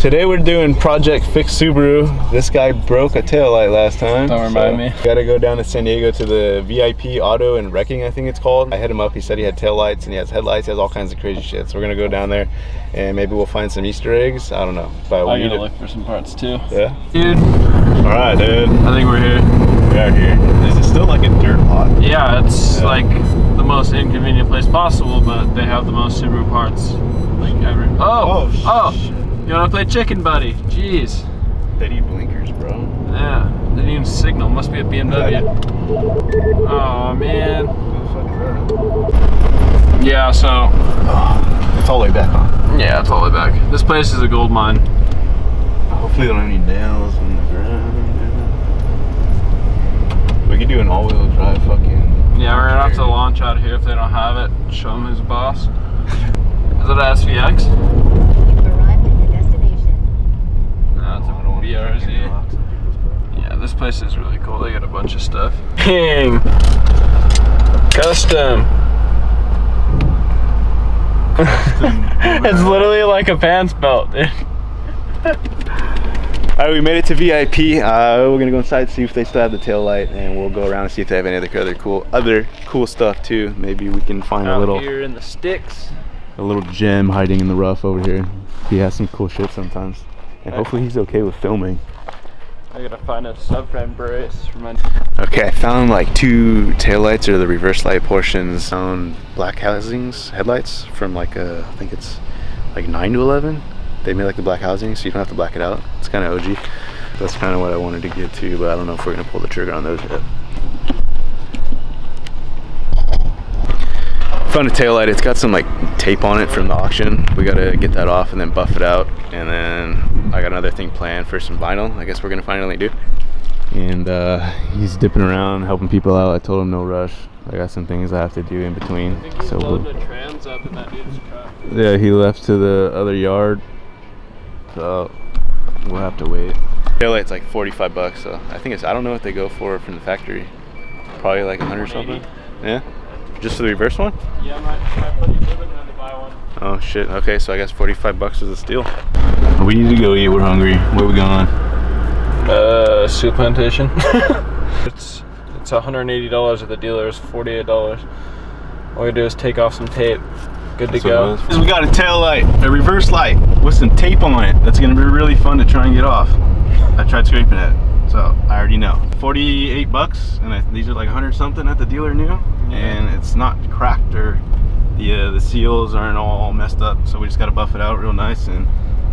Today we're doing Project Fix Subaru. This guy broke a taillight last time. Don't remind me. Gotta go down to San Diego to the VIP Auto and Wrecking, I think it's called. I hit him up, he said he had taillights and he has headlights, he has all kinds of crazy shit. So we're gonna go down there and maybe we'll find some Easter eggs. I don't know. But I gotta look for some parts too. Yeah? Dude. Alright, dude. I think we're here. We are here. Is it still like a dirt lot? Yeah, it's like the most inconvenient place possible, but they have the most Subaru parts like ever. Oh! You wanna play chicken, buddy? Jeez. They need blinkers, bro. Yeah, they need a signal. Must be a BMW. Oh man. What the fuck is that? Yeah, so. It's all the way back, huh? Yeah, it's all the way back. This place is a gold mine. Hopefully they don't have any nails in the ground. We could do an all-wheel drive fucking. Yeah, we're gonna have to launch out of here if they don't have it. Show them who's boss. Is it an SVX? It's a BRZ. Yeah, this place is really cool. They got a bunch of stuff. King Custom. It's literally like a pants belt, dude. Alright, we made it to VIP. We're gonna go inside, see if they still have the tail light, and we'll go around and see if they have any other cool stuff too. Maybe we can find a little here in the sticks. A little gem hiding in the rough over here. He has some cool shit sometimes. And hopefully he's okay with filming. I gotta find a subframe brace for my. Okay, I found like 2 taillights or the reverse light portions on black housings, headlights from like I think it's like 9 to 11. They made like the black housing so you don't have to black it out. It's kind of OG. That's kind of what I wanted to get to, but I don't know if we're gonna pull the trigger on those yet. Found a taillight. It's got some like tape on it from the auction. We gotta get that off and then buff it out, and then I got another thing planned for some vinyl. I guess we're gonna finally do. And he's dipping around helping people out. I told him no rush. I got some things I have to do in between. I think he's loading the trans up in that dude's truck. Yeah, he left to the other yard, so we'll have to wait. Taillight's like 45 bucks, so I think I don't know what they go for from the factory. Probably like 100 something. Yeah. Just for the reverse one? Yeah, my buddy Kevin had to buy one. Oh shit, okay, so I guess 45 bucks is a steal. We need to go eat, we're hungry. Where are we going? Soup Plantation. It's $180 at the dealer, it's $48. All we do is take off some tape. Good to go. We got a tail light, a reverse light with some tape on it. That's gonna be really fun to try and get off. I tried scraping it, so I already know. 48 bucks, and these are like 100 something at the dealer new. And it's not cracked or the seals aren't all messed up, so we just got to buff it out real nice. And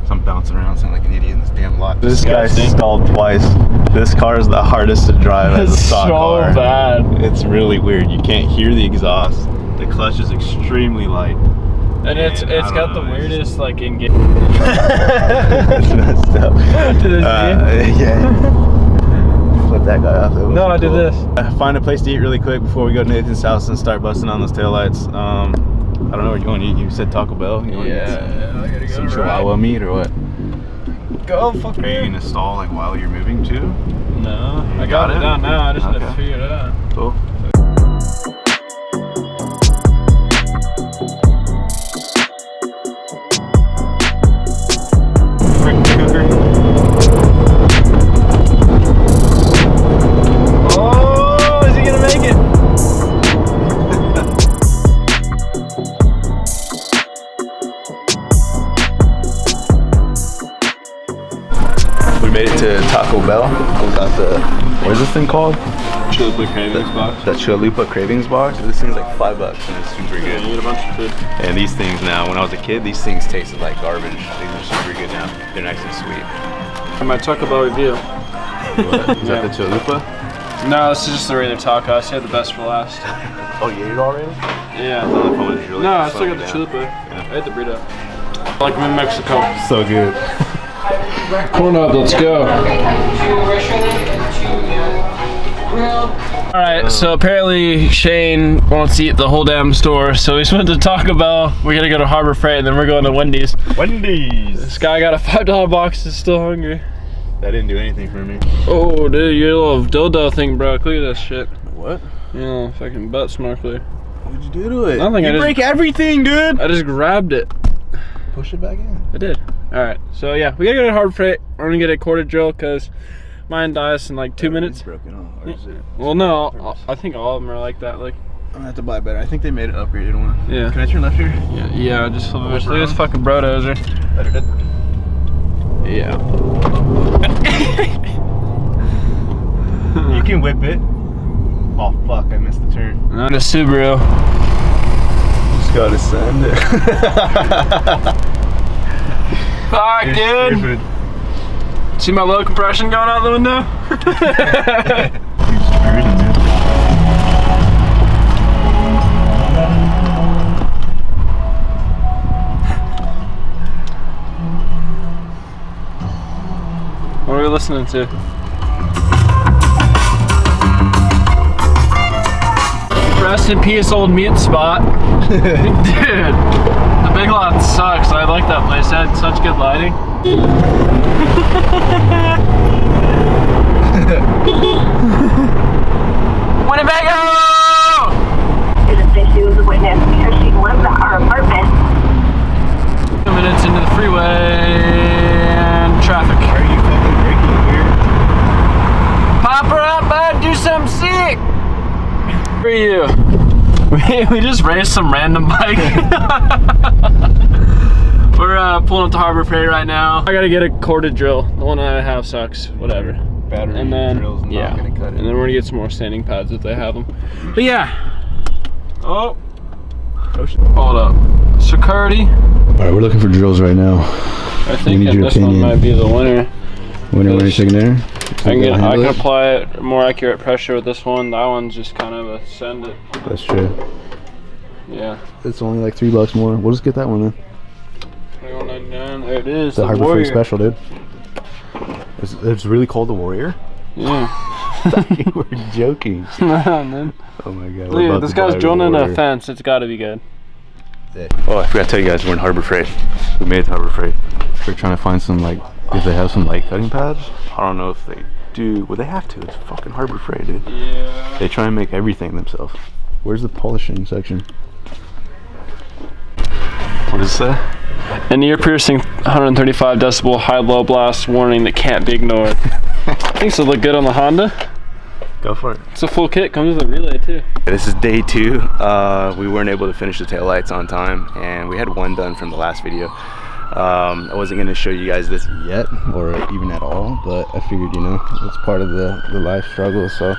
so I'm bouncing around sounding like an idiot in this damn lot. This guy stalled twice. This car is the hardest to drive as a stock car. It's so bad. It's really weird. You can't hear the exhaust. The clutch is extremely light. And it's got the weirdest like in-game. It's messed up. Yeah. Flip that guy off. No, I did this. Find a place to eat really quick before we go to Nathan's house and start busting on those taillights. I don't know where you want to eat. You said Taco Bell. You want to eat I gotta go. some Chihuahua meat or what? Go, fuck Are you gonna stall like while you're moving too? No, I got it down now. I just had to figure it out. Cool. We made it to Taco Bell. We got the, what is this thing called? Chalupa Cravings box. The Chalupa Cravings box. This thing's like $5 and it's super good. You get a bunch of food. And these things now, when I was a kid, these things tasted like garbage. These are super good now. They're nice and sweet. For my Taco Bell review. What? Is that the Chalupa? No, this is just the regular taco. I saved the best for last. Oh, you ate it already? Yeah. Really No, I still got the chalupa. Yeah. I ate the burrito. Like I'm in Mexico. So good. Corn up, let's go. Alright, so apparently Shane wants to eat the whole damn store, so we just went to Taco Bell. We're gonna go to Harbor Freight and then we're going to Wendy's. This guy got a $5 box, is still hungry. That didn't do anything for me. Oh, dude, your little dildo thing broke. Look at this shit. What? You know, fucking butt snorkeler. What'd you do to it? Nothing. You break everything, dude. I just grabbed it. Push it back in. I did. All right, so yeah, we gotta go to Harbor Freight. We're gonna get a quarter drill because mine dies in like 2 minutes. Broken off, or is it? Well, no, I think all of them are like that. Like, I'm gonna have to buy better. I think they made an upgraded one. Yeah. Can I turn left here? Yeah, just flip it. Look at this fucking brodozer. Better did. Yeah. You can whip it. Oh fuck, I missed the turn. Not a Subaru. Just gotta send it. Fuck, dude. See my low compression going out the window? What are we listening to? Rest in peace, old mute spot. Dude, the Big Lot sucks. I like that place. It had such good lighting. Winnebago! Didn't say she was a witness because she lives at our apartment. 2 minutes into the freeway and traffic. Are you fucking breaking here? Pop her up, bud. Do something sick. For you. We just raced some random bike. We're pulling up to Harbor Freight right now. I gotta get a corded drill. The one I have sucks. Whatever. Battery And then drill's not yeah, gonna cut it. and then we're gonna get some more sanding pads if they have them. But yeah. Oh. Hold up. Security. Alright, we're looking for drills right now. I think need your this one opinion. might be the winner. Winner chicken there. I can apply it more accurate pressure with this one. That one's just kind of a send it. That's true. Yeah. It's only like $3 more. We'll just get that one then. 21.99. There it is. The Harbor Warrior. Freight special, dude. It's really called the Warrior? Yeah. You were joking. Nah, man. Oh my god. Look, this guy's joining a fence. It's got to be good. Oh, I forgot to tell you guys, we're in Harbor Freight. We made it to Harbor Freight. We're trying to find some, like, if they have some light cutting pads. I don't know if they do. Well, they have to. It's fucking Harbor Freight, dude. Yeah. They try and make everything themselves. Where's the polishing section? What does it say? An ear-piercing 135 decibel high-low blast warning that can't be ignored. Thinks it'll look good on the Honda. Go for it. It's a full kit. Comes with a relay too. This is day 2. We weren't able to finish the taillights on time, and we had one done from the last video. I wasn't going to show you guys this yet, or even at all, but I figured, you know, it's part of the life struggle. So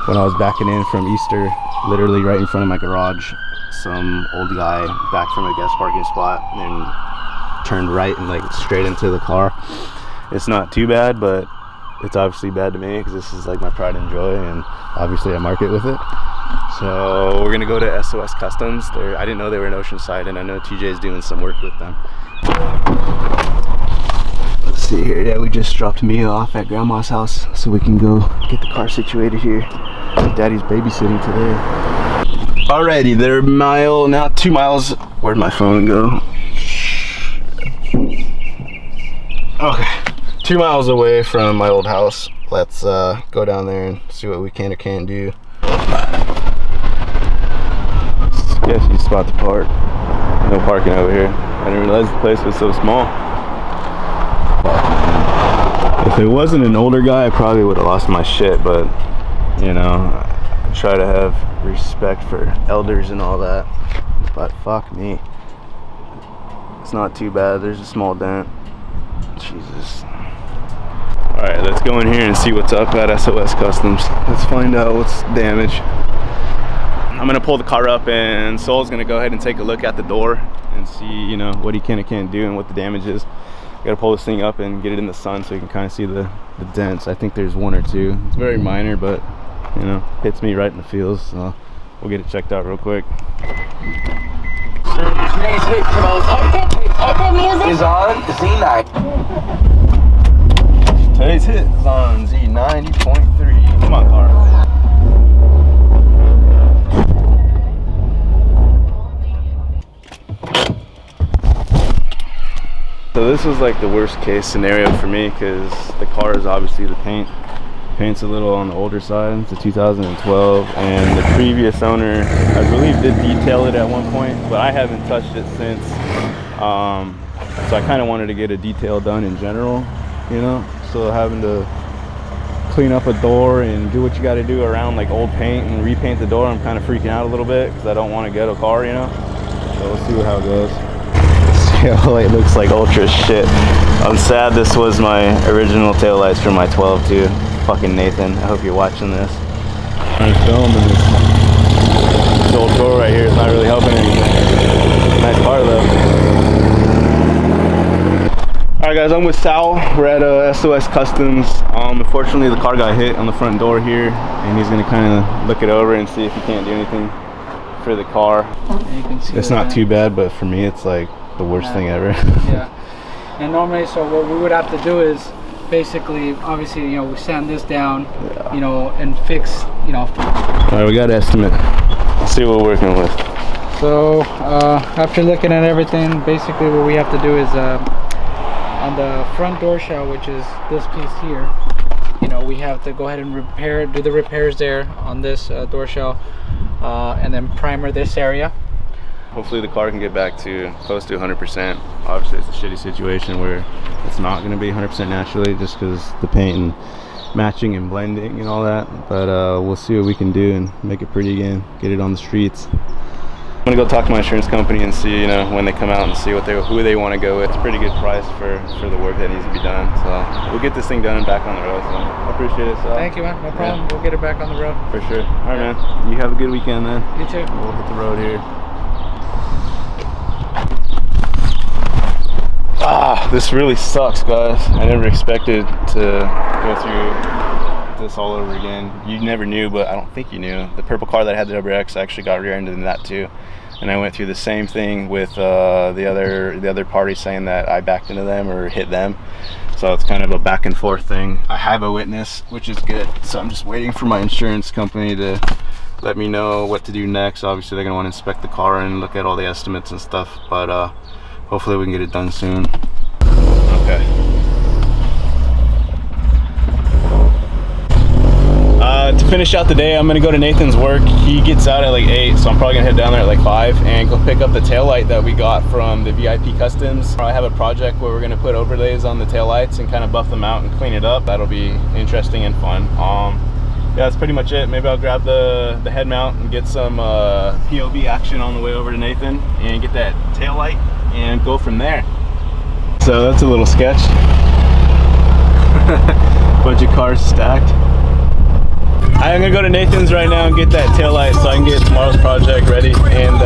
when I was backing in from Easter, literally right in front of my garage, some old guy backed from a guest parking spot and turned right and like straight into the car. It's not too bad, but it's obviously bad to me because this is like my pride and joy, and obviously I market with it. So we're gonna go to SOS Customs. I didn't know they were in Oceanside, and I know TJ is doing some work with them. Let's see here. Yeah, we just dropped Mia off at Grandma's house so we can go get the car situated here. Daddy's babysitting today. Alrighty, they're now 2 miles. Where'd my phone go? Okay, 2 miles away from my old house. Let's go down there and see what we can or can't do. Guess you spot to park. No parking over here. I didn't realize the place was so small. If it wasn't an older guy, I probably would have lost my shit, but you know, I try to have respect for elders and all that. But fuck me. It's not too bad. There's a small dent. Jesus. Alright, let's go in here and see what's up at SOS Customs. Let's find out what's damaged. I'm gonna pull the car up, and Sol's gonna go ahead and take a look at the door and see, you know, what he can and can't do and what the damage is. Gotta pull this thing up and get it in the sun so you can kind of see the dents. I think there's 1 or 2. It's very minor, but you know, hits me right in the feels. So we'll get it checked out real quick. Today's hit is on Z9. Today's hit is on Z90.3. Come on, car. So this was like the worst case scenario for me because the car is obviously the paint's a little on the older side. It's a 2012, and the previous owner, I believe, did detail it at one point, but I haven't touched it since. So I kind of wanted to get a detail done in general, you know. So having to clean up a door and do what you got to do around like old paint and repaint the door, I'm kind of freaking out a little bit because I don't want to get a car, you know. So we'll see how it goes. It looks like ultra shit. I'm sad this was my original taillights for my 12 too. Fucking Nathan, I hope you're watching this. I'm filming this old door right here. It's not really helping anything. Nice car though. Alright guys, I'm with Sal. We're at SOS Customs. Unfortunately the car got hit on the front door here, and he's gonna kind of look it over and see if he can't do anything for the car. You can see it's not too bad, but for me it's like the worst thing ever. Yeah. And normally, so what we would have to do is basically, obviously, you know, we sand this down, you know, and fix, you know. Alright, we got an estimate. Let's see what we're working with. So after looking at everything, basically what we have to do is on the front door shell, which is this piece here, you know, we have to go ahead and do the repairs there on this door shell, and then primer this area. Hopefully the car can get back to close to 100%. Obviously it's a shitty situation where it's not going to be 100% naturally just because the paint and matching and blending and all that, but we'll see what we can do and make it pretty again, get it on the streets. I'm gonna go talk to my insurance company and see, you know, when they come out and see who they want to go with. It's a pretty good price for the work that needs to be done, so we'll get this thing done and back on the road. So I appreciate it. So thank you, man. No problem. Yeah. We'll get it back on the road for sure. All right, man, you have a good weekend, man. You too. We'll hit the road here. This really sucks, guys. I never expected to go through this all over again. You never knew, but I don't think you knew. The purple car that had the double X actually got rear-ended in that too, and I went through the same thing with the other party saying that I backed into them or hit them. So it's kind of a back and forth thing. I have a witness, which is good. So I'm just waiting for my insurance company to let me know what to do next. Obviously they're gonna want to inspect the car and look at all the estimates and stuff, but hopefully we can get it done soon. Okay. To finish out the day, I'm gonna go to Nathan's work. He gets out at like 8, so I'm probably gonna head down there at like 5 and go pick up the taillight that we got from the VIP Customs. I have a project where we're gonna put overlays on the taillights and kind of buff them out and clean it up. That'll be interesting and fun. Yeah, that's pretty much it. Maybe I'll grab the head mount and get some POV action on the way over to Nathan and get that taillight and go from there. So that's a little sketch. Bunch of cars stacked. I'm gonna go to Nathan's right now and get that taillight so I can get tomorrow's project ready, and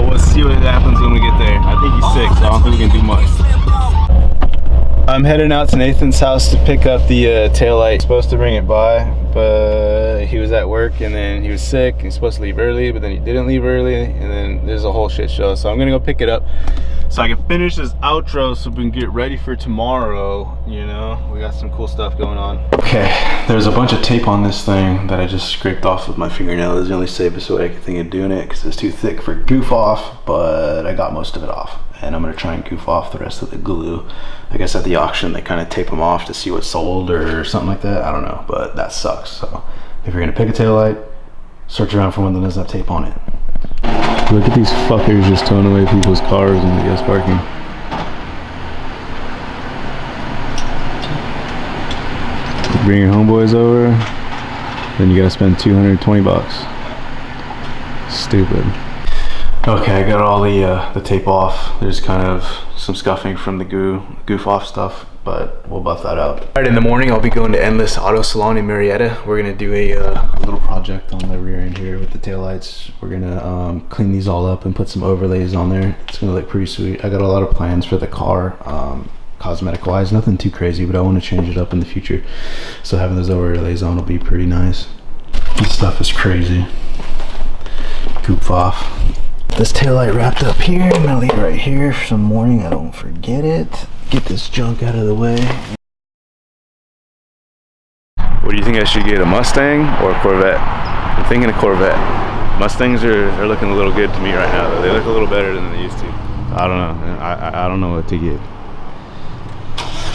we'll see what happens when we get there. I think he's sick, so I don't think we can do much. I'm heading out to Nathan's house to pick up the taillight. I'm supposed to bring it by, but he was at work and then he was sick. He's supposed to leave early, but then he didn't leave early, and then there's a whole shit show. So I'm gonna go pick it up so I can finish this outro so we can get ready for tomorrow. You know, we got some cool stuff going on. Okay, there's a bunch of tape on this thing that I just scraped off with my fingernail. This is the only safest way I could think of doing it because it's too thick for goof off, but I got most of it off. And I'm gonna try and goof off the rest of the glue. I guess at the auction, they kind of tape them off to see what's sold or something like that. I don't know, but that sucks. So if you're gonna pick a taillight, search around for one that doesn't have tape on it. Look at these fuckers just towing away people's cars in the guest parking. Bring your homeboys over, then you gotta spend 220 bucks. Stupid. Okay, I got all the tape off. There's kind of some scuffing from the goof off stuff, but we'll buff that out. All right, in the morning I'll be going to Endless Auto Salon in Murrieta. We're gonna do a little project on the rear end here with the taillights. We're gonna clean these all up and put some overlays on there. It's gonna look pretty sweet. I got a lot of plans for the car, cosmetic wise, nothing too crazy, but I want to change it up in the future. So having those overlays on will be pretty nice. This stuff is crazy. Goof off. This taillight wrapped up here. I'm gonna leave it right here for some morning. I don't forget it. Get this junk out of the way. What do you think I should get, a Mustang or a Corvette? I'm thinking a Corvette. Mustangs are looking a little good to me right now though. They look a little better than they used to. I don't know. I don't know what to get.